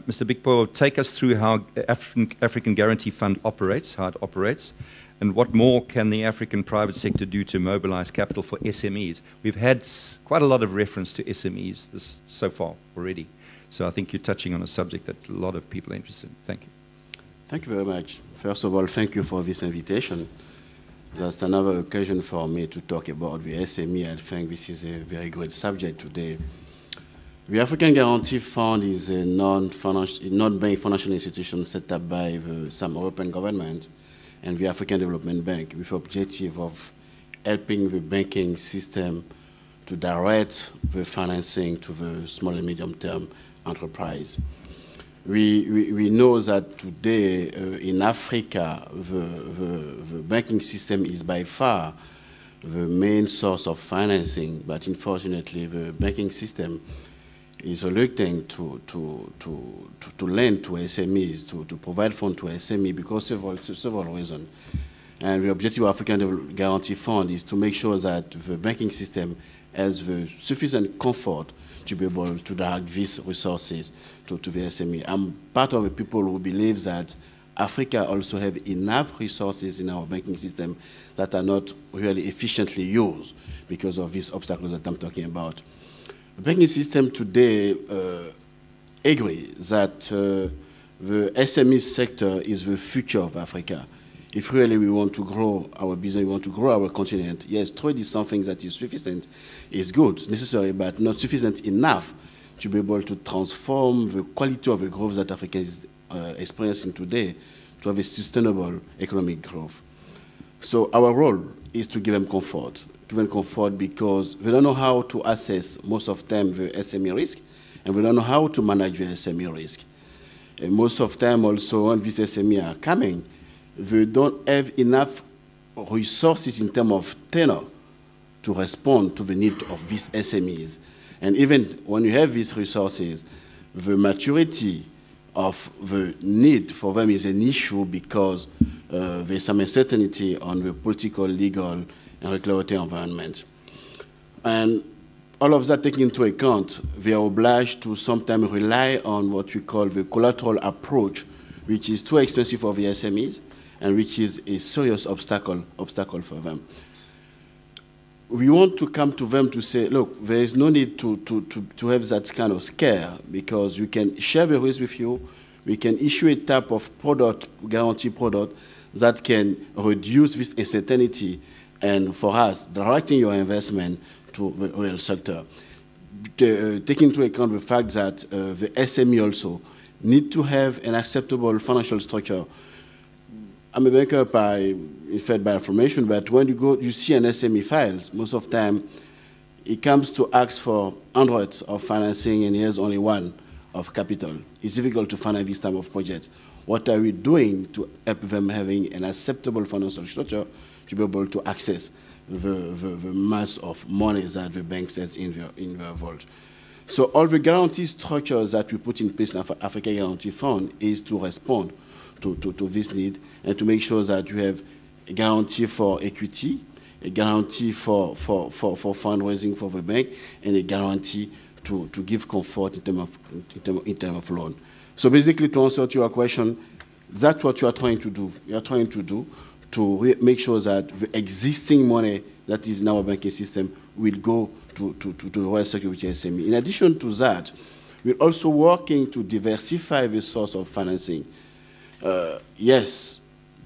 Mr. Bikpo, take us through how African Guarantee Fund operates, how it operates, and what more can the African private sector do to mobilize capital for SMEs? We've had quite a lot of reference to SMEs so far already, so I think you're touching on a subject that a lot of people are interested in. Thank you. Thank you very much. First of all, thank you for this invitation. That's another occasion for me to talk about the SME. I think this is a very great subject today. The African Guarantee Fund is a non-bank financial institution set up by some European government and the African Development Bank with the objective of helping the banking system to direct the financing to the small and medium-term enterprise. We know that today in Africa, the banking system is by far the main source of financing, but unfortunately the banking system is reluctant to lend to SMEs, to provide funds to SME because of several reasons. And the objective of African Guarantee Fund is to make sure that the banking system has the sufficient comfort to be able to direct these resources to the SME. I'm part of the people who believe that Africa also have enough resources in our banking system that are not really efficiently used because of these obstacles that I'm talking about. The banking system today agrees that the SME sector is the future of Africa. If really we want to grow our business, we want to grow our continent, yes, trade is something that is sufficient, is good, necessary, but not sufficient enough to be able to transform the quality of the growth that Africa is experiencing today to have a sustainable economic growth. So our role is to give them comfort. Give them comfort because we don't know how to assess most of the time the SME risk, and we don't know how to manage the SME risk. And most of the time also when these SME are coming, we don't have enough resources in terms of tenor to respond to the need of these SMEs. And even when you have these resources, the maturity of the need for them is an issue because there's some uncertainty on the political, legal, and regulatory environment. And all of that taken into account, we are obliged to sometimes rely on what we call the collateral approach, which is too expensive for the SMEs, and which is a serious obstacle for them. We want to come to them to say, look, there is no need to have that kind of scare because we can share the risk with you. We can issue a type of product, guarantee product, that can reduce this uncertainty and for us, directing your investment to the real sector. Taking into account the fact that the SME also need to have an acceptable financial structure. I'm a banker by information, but when you see an SME files, most of the time, it comes to ask for hundreds of financing and here's only one of capital. It's difficult to finance this type of project. What are we doing to help them having an acceptable financial structure to be able to access the mass of money that the bank sets in their vault? So all the guarantee structures that we put in place in Africa Guarantee Fund is to respond to this need and to make sure that you have a guarantee for equity, a guarantee for fundraising for the bank, and a guarantee to give comfort in terms of loan. So basically, to answer to your question, that's what you are trying to do. You are trying to do to make sure that the existing money that is in our banking system will go to the real sector, which is SME. In addition to that, we're also working to diversify the source of financing. Yes,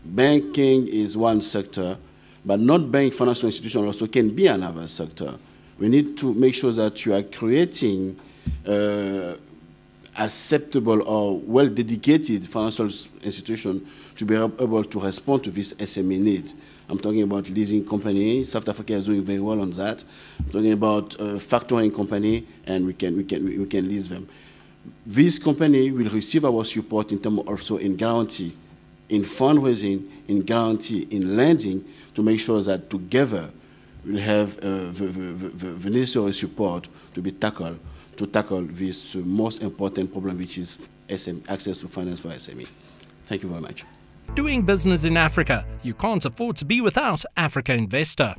banking is one sector, but non-bank financial institutions also can be another sector. We need to make sure that you are creating acceptable or well-dedicated financial institution to be able to respond to this SME need. I'm talking about leasing company. South Africa is doing very well on that. I'm talking about factoring company, and we can lease them. This company will receive our support in terms also in guarantee, in fundraising, in guarantee, in lending, to make sure that together we'll have the necessary support to tackle this most important problem, which is access to finance for SME. Thank you very much. Doing business in Africa, you can't afford to be without Africa Investor.